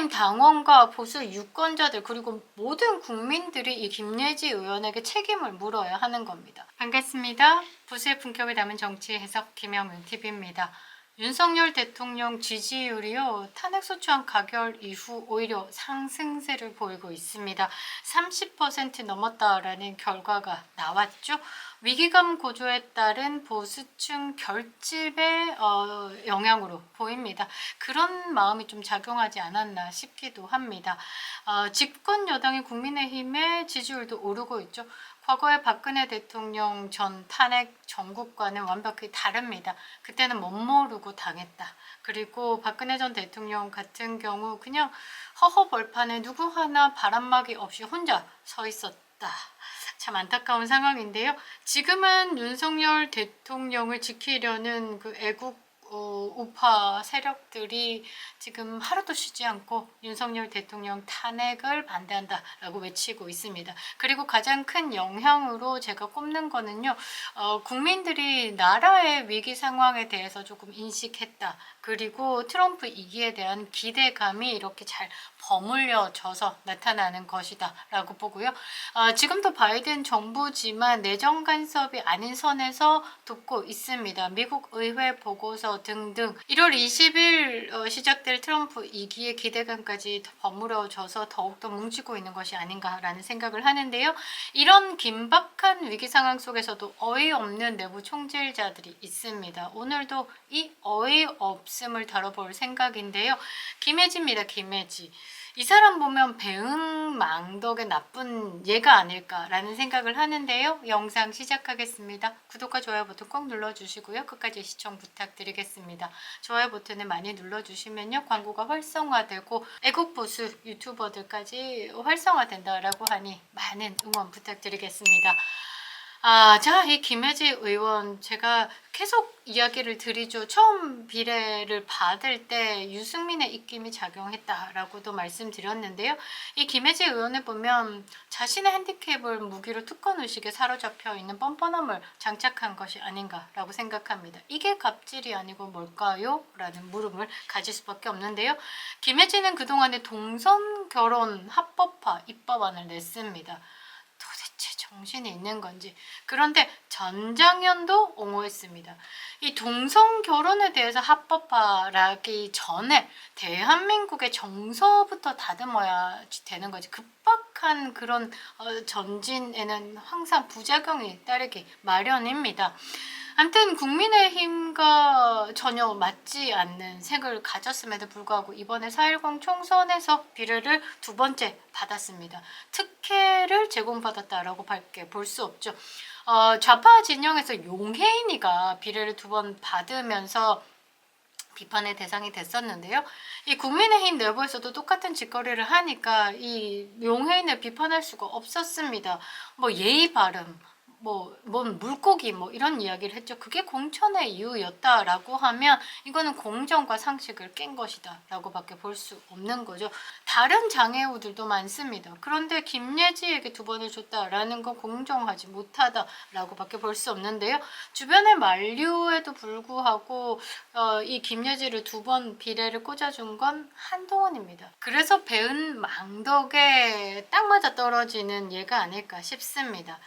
국민의힘 당원과 보수 유권자들 그리고 모든 국민들이 이 김예지 의원에게 책임을 물어야 하는 겁니다. 반갑습니다. 보수의 품격을 담은 정치 해석 김영민 TV입니다. 윤석열 대통령 지지율이요, 탄핵소추안 가결 이후 오히려 상승세를 보이고 있습니다. 30% 넘었다라는 결과가 나왔죠. 위기감 고조에 따른 보수층 결집의 영향으로 보입니다. 그런 마음이 좀 작용하지 않았나 싶기도 합니다. 집권 여당인 국민의힘의 지지율도 오르고 있죠. 과거의 박근혜 대통령 전 탄핵 정국과는 완벽히 다릅니다. 그때는 멋모르고 당했다. 그리고 박근혜 전 대통령 같은 경우 그냥 허허벌판에 누구 하나 바람막이 없이 혼자 서 있었다. 참 안타까운 상황인데요. 지금은 윤석열 대통령을 지키려는 그 애국 우파 세력들이 지금 하루도 쉬지 않고 윤석열 대통령 탄핵을 반대한다라고 외치고 있습니다. 그리고 가장 큰 영향으로 제가 꼽는 거는요, 국민들이 나라의 위기 상황에 대해서 조금 인식했다. 그리고 트럼프 2기에 대한 기대감이 이렇게 잘 버물려져서 나타나는 것이다 라고 보고요. 지금도 바이든 정부지만 내정 간섭이 아닌 선에서 돕고 있습니다. 미국 의회 보고서 등등 1월 20일 시작될 트럼프 2기의 기대감까지 버무려져서 더욱더 뭉치고 있는 것이 아닌가라는 생각을 하는데요. 이런 긴박한 위기 상황 속에서도 어이없는 내부 총질자들이 있습니다. 오늘도 이 어이없음을 다뤄볼 생각인데요. 김혜지입니다. 김혜지. 이 사람 보면 배은망덕의 나쁜 예가 아닐까라는 생각을 하는데요. 영상 시작하겠습니다. 구독과 좋아요 버튼 꼭 눌러주시고요. 끝까지 시청 부탁드리겠습니다. 좋아요 버튼을 많이 눌러주시면요. 광고가 활성화되고 애국보수 유튜버들까지 활성화된다라고 하니 많은 응원 부탁드리겠습니다. 자, 이 김혜지 의원 제가 계속 이야기를 드리죠. 처음 비례를 받을 때 유승민의 입김이 작용했다라고도 말씀드렸는데요. 이 김혜지 의원을 보면 자신의 핸디캡을 무기로 특권의식에 사로잡혀 있는 뻔뻔함을 장착한 것이 아닌가라고 생각합니다. 이게 갑질이 아니고 뭘까요? 라는 물음을 가질 수밖에 없는데요. 김혜지는 그동안에 동성결혼 합법화 입법안을 냈습니다. 정신이 있는 건지. 그런데 전장현도 옹호했습니다. 이 동성 결혼에 대해서 합법화라기 전에 대한민국의 정서부터 다듬어야 되는 거지. 급박한 그런 전진에는 항상 부작용이 따르기 마련입니다. 아무튼 국민의힘과 전혀 맞지 않는 색을 가졌음에도 불구하고 이번에 4.10 총선에서 비례를 두 번째 받았습니다. 특혜를 제공받았다라고 밖에 볼 수 없죠. 좌파 진영에서 용혜인이가 비례를 두 번 받으면서 비판의 대상이 됐었는데요. 이 국민의힘 내부에서도 똑같은 짓거리를 하니까 이 용혜인을 비판할 수가 없었습니다. 뭐 예의 바름, 뭔 물고기 이런 이야기를 했죠. 그게 공천의 이유였다라고 하면 이거는 공정과 상식을 깬 것이다 라고 밖에 볼 수 없는 거죠. 다른 장애우들도 많습니다. 그런데 김예지에게 두 번을 줬다라는 건 공정하지 못하다라고 밖에 볼 수 없는데요. 주변의 만류에도 불구하고 이 김예지를 두 번 비례를 꽂아준 건 한동훈입니다. 그래서 배은 망덕에 딱 맞아 떨어지는 예가 아닐까 싶습니다.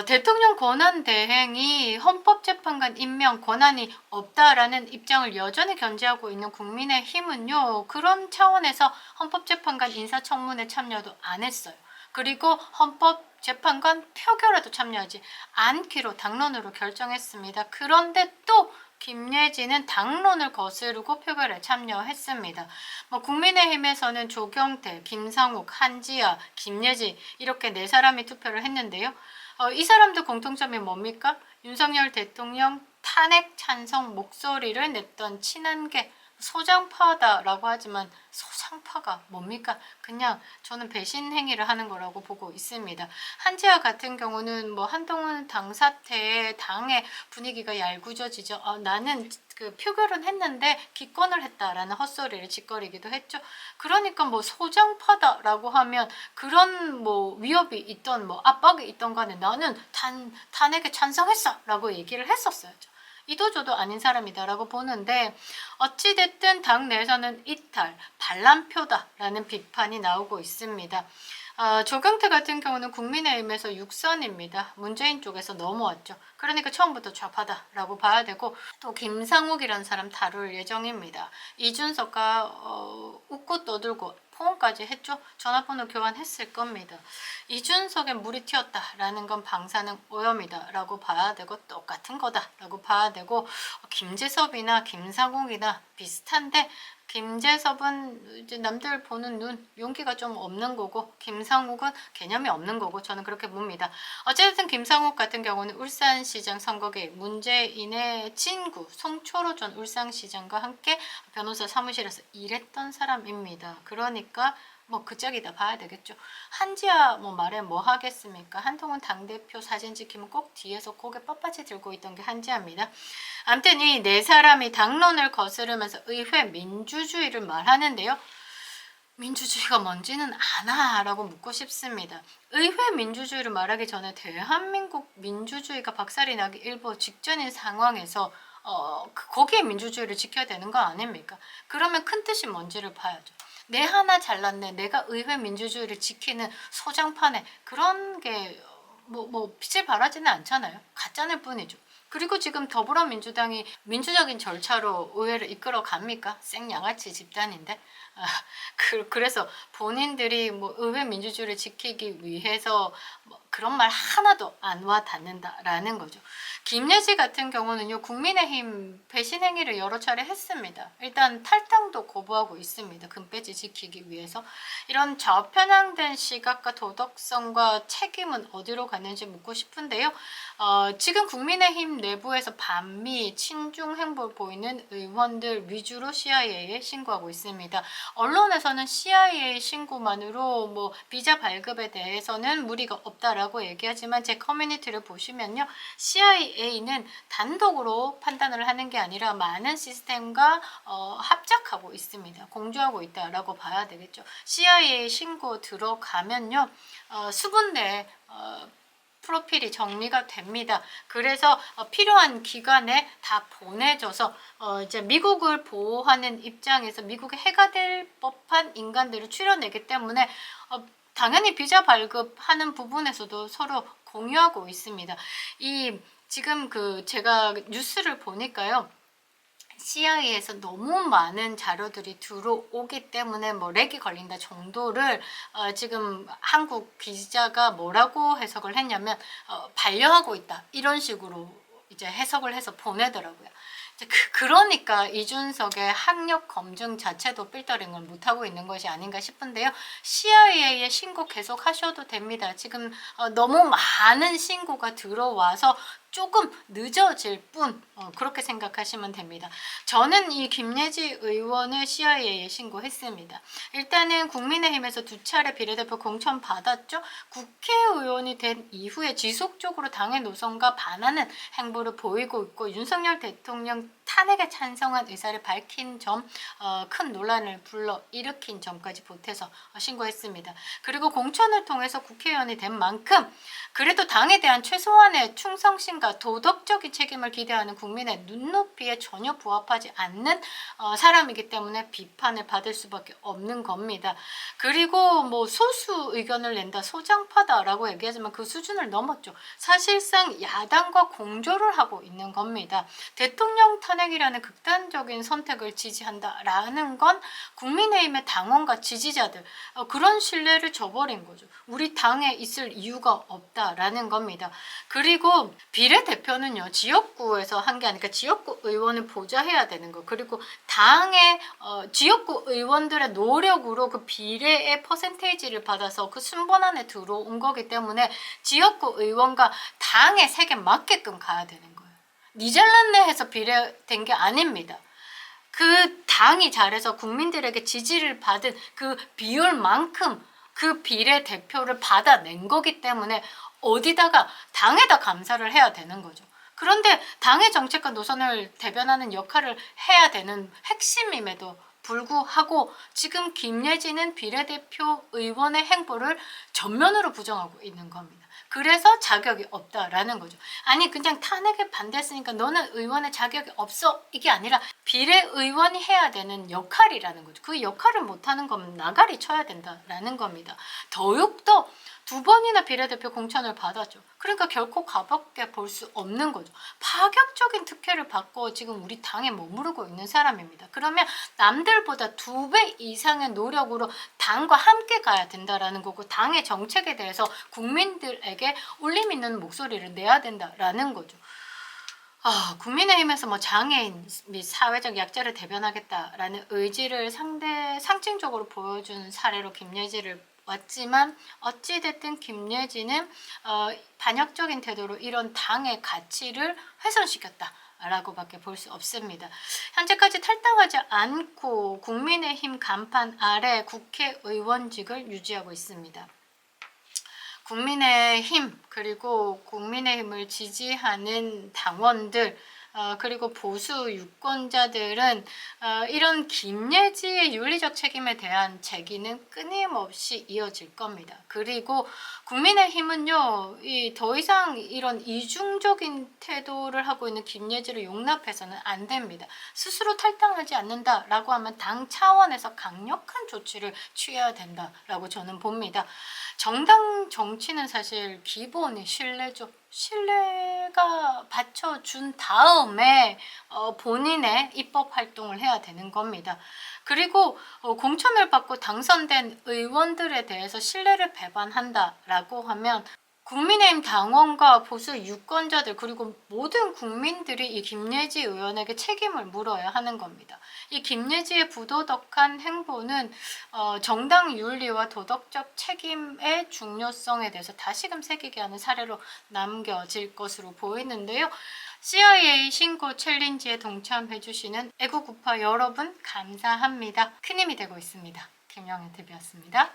대통령 권한 대행이 헌법재판관 임명 권한이 없다라는 입장을 여전히 견지하고 있는 국민의힘은요. 그런 차원에서 헌법재판관 인사청문회 참여도 안 했어요. 그리고 헌법재판관 표결에도 참여하지 않기로 당론으로 결정했습니다. 그런데 또 김예지는 당론을 거스르고 표결에 참여했습니다. 국민의힘에서는 조경태, 김상욱, 한지아, 김예지 이렇게 네 사람이 투표를 했는데요. 이 사람들 공통점이 뭡니까? 윤석열 대통령 탄핵 찬성 목소리를 냈던 친한계 소장파다라고 하지만 소장파가 뭡니까? 그냥 저는 배신 행위를 하는 거라고 보고 있습니다. 한지아 같은 경우는 한동훈 당 사태에 당의 분위기가 얄궂어지죠. 나는 그 표결은 했는데 기권을 했다라는 헛소리를 짓거리기도 했죠. 그러니까 소장파다라고 하면 그런 위협이 있던 압박이 있던 간에 나는 탄핵에 찬성했어라고 얘기를 했었어요. 이도저도 아닌 사람이다라고 보는데 어찌됐든 당 내에서는 이탈, 반란표다라는 비판이 나오고 있습니다. 조경태 같은 경우는 국민의힘에서 6선입니다. 문재인 쪽에서 넘어왔죠. 그러니까 처음부터 좌파다라고 봐야 되고 또 김상욱이라는 사람 다룰 예정입니다. 이준석과 웃고 떠들고 포옹까지 했죠. 전화번호 교환했을 겁니다. 이준석의 물이 튀었다라는 건 방사능 오염이다라고 봐야 되고 똑같은 거다라고 봐야 되고 김재섭이나 김상욱이나 비슷한데 김재섭은 이제 남들 보는 눈 용기가 좀 없는 거고 김상욱은 개념이 없는 거고 저는 그렇게 봅니다. 어쨌든 김상욱 같은 경우는 울산시장 선거계 문재인의 친구 송초로 전 울산시장과 함께 변호사 사무실에서 일했던 사람입니다. 그러니까 뭐 그 짝이다 봐야 되겠죠. 한지아 뭐 말해 뭐 하겠습니까? 한동훈 당대표 사진 찍히면 꼭 뒤에서 고개 뻣뻣이 들고 있던 게 한지아입니다. 아무튼 이 네 사람이 당론을 거스르면서 의회 민주주의를 말하는데요. 민주주의가 뭔지는 아나라고 묻고 싶습니다. 의회 민주주의를 말하기 전에 대한민국 민주주의가 박살이 나기 일보 직전인 상황에서 거기에 민주주의를 지켜야 되는 거 아닙니까? 그러면 큰 뜻이 뭔지를 봐야죠. 내 하나 잘났네. 내가 의회 민주주의를 지키는 소장판에 그런 게 빛을 발하지는 않잖아요. 가짜일 뿐이죠. 그리고 지금 더불어민주당이 민주적인 절차로 의회를 이끌어 갑니까? 생양아치 집단인데. 그래서 본인들이 뭐 의회 민주주의를 지키기 위해서 뭐 그런 말 하나도 안 와 닿는다라는 거죠. 김예지 같은 경우는요, 국민의힘 배신 행위를 여러 차례 했습니다. 일단 탈당도 거부하고 있습니다. 금배지 지키기 위해서. 이런 저편향된 시각과 도덕성과 책임은 어디로 갔는지 묻고 싶은데요. 지금 국민의힘 내부에서 반미, 친중 행보를 보이는 의원들 위주로 CIA에 신고하고 있습니다. 언론에서는 CIA 신고만으로 뭐 비자 발급에 대해서는 무리가 없다라고 얘기하지만 제 커뮤니티를 보시면요. CIA는 단독으로 판단을 하는 게 아니라 많은 시스템과 합작하고 있습니다. 공조하고 있다라고 봐야 되겠죠. CIA 신고 들어가면요. 수분 내에 프로필이 정리가 됩니다. 그래서 필요한 기관에 다 보내줘서 이제 미국을 보호하는 입장에서 미국에 해가 될 법한 인간들을 추려내기 때문에 당연히 비자 발급하는 부분에서도 서로 공유하고 있습니다. 지금 제가 뉴스를 보니까요. CIA에서 너무 많은 자료들이 들어오기 때문에 뭐 렉이 걸린다 정도를 지금 한국 기자가 뭐라고 해석을 했냐면 반려하고 있다 이런 식으로 이제 해석을 해서 보내더라고요. 그러니까 이준석의 학력 검증 자체도 필터링을 못하고 있는 것이 아닌가 싶은데요. CIA에 신고 계속 하셔도 됩니다. 지금 너무 많은 신고가 들어와서 조금 늦어질 뿐 그렇게 생각하시면 됩니다. 저는 이 김예지 의원을 CIA에 신고했습니다. 일단은 국민의힘에서 2차례 비례대표 공천 받았죠. 국회의원이 된 이후에 지속적으로 당의 노선과 반하는 행보를 보이고 있고 윤석열 대통령 탄핵에 찬성한 의사를 밝힌 점, 큰 논란을 불러일으킨 점까지 보태서 신고했습니다. 그리고 공천을 통해서 국회의원이 된 만큼 그래도 당에 대한 최소한의 충성심과 도덕적인 책임을 기대하는 국민의 눈높이에 전혀 부합하지 않는 사람이기 때문에 비판을 받을 수밖에 없는 겁니다. 그리고 뭐 소수 의견을 낸다, 소장파다라고 얘기하지만 그 수준을 넘었죠. 사실상 야당과 공조를 하고 있는 겁니다. 대통령 탄핵이라는 극단적인 선택을 지지한다라는 건 국민의힘의 당원과 지지자들 그런 신뢰를 저버린 거죠. 우리 당에 있을 이유가 없다라는 겁니다. 그리고 비례대표는요. 지역구에서 한 게 아니라 지역구 의원을 보좌해야 되는 거. 그리고 당의 지역구 의원들의 노력으로 그 비례의 퍼센테이지를 받아서 그 순번 안에 들어온 거기 때문에 지역구 의원과 당의 색에 맞게끔 가야 되는 거예요. 니 잘났네 해서 비례된 게 아닙니다. 그 당이 잘해서 국민들에게 지지를 받은 그 비율만큼 그 비례대표를 받아낸 거기 때문에 어디다가 당에다 감사를 해야 되는 거죠. 그런데 당의 정책과 노선을 대변하는 역할을 해야 되는 핵심임에도 불구하고 지금 김예지는 비례대표 의원의 행보를 전면으로 부정하고 있는 겁니다. 그래서 자격이 없다라는 거죠. 아니 그냥 탄핵에 반대했으니까 너는 의원의 자격이 없어 이게 아니라 비례의원이 해야 되는 역할이라는 거죠. 그 역할을 못하는 거면 나가리 쳐야 된다라는 겁니다. 더욱더 2번이나 비례대표 공천을 받았죠. 그러니까 결코 가볍게 볼 수 없는 거죠. 파격적인 특혜를 받고 지금 우리 당에 머무르고 있는 사람입니다. 그러면 남들보다 2배 이상의 노력으로 당과 함께 가야 된다라는 거고 당의 정책에 대해서 국민들에게 울림 있는 목소리를 내야 된다라는 거죠. 국민의힘에서 장애인 및 사회적 약자를 대변하겠다라는 의지를 상징적으로 보여준 사례로 김예지를 왔지만 어찌됐든 김예지는 반역적인 태도로 이런 당의 가치를 훼손시켰다. 라고 밖에 볼 수 없습니다. 현재까지 탈당하지 않고 국민의힘 간판 아래 국회의원직을 유지하고 있습니다. 국민의힘 그리고 국민의힘을 지지하는 당원들 그리고 보수 유권자들은 이런 김예지의 윤리적 책임에 대한 제기는 끊임없이 이어질 겁니다. 그리고 국민의힘은요, 더 이상 이런 이중적인 태도를 하고 있는 김예지를 용납해서는 안 됩니다. 스스로 탈당하지 않는다라고 하면 당 차원에서 강력한 조치를 취해야 된다라고 저는 봅니다. 정당 정치는 사실 기본이 신뢰죠. 신뢰가 받쳐준 다음에 본인의 입법 활동을 해야 되는 겁니다. 그리고 공천을 받고 당선된 의원들에 대해서 신뢰를 배반한다라고 하면 국민의힘 당원과 보수 유권자들 그리고 모든 국민들이 이 김예지 의원에게 책임을 물어야 하는 겁니다. 이 김예지의 부도덕한 행보는 정당 윤리와 도덕적 책임의 중요성에 대해서 다시금 새기게 하는 사례로 남겨질 것으로 보이는데요. CIA 신고 챌린지에 동참해주시는 애국우파 여러분 감사합니다. 큰 힘이 되고 있습니다. 김영애 TV였습니다.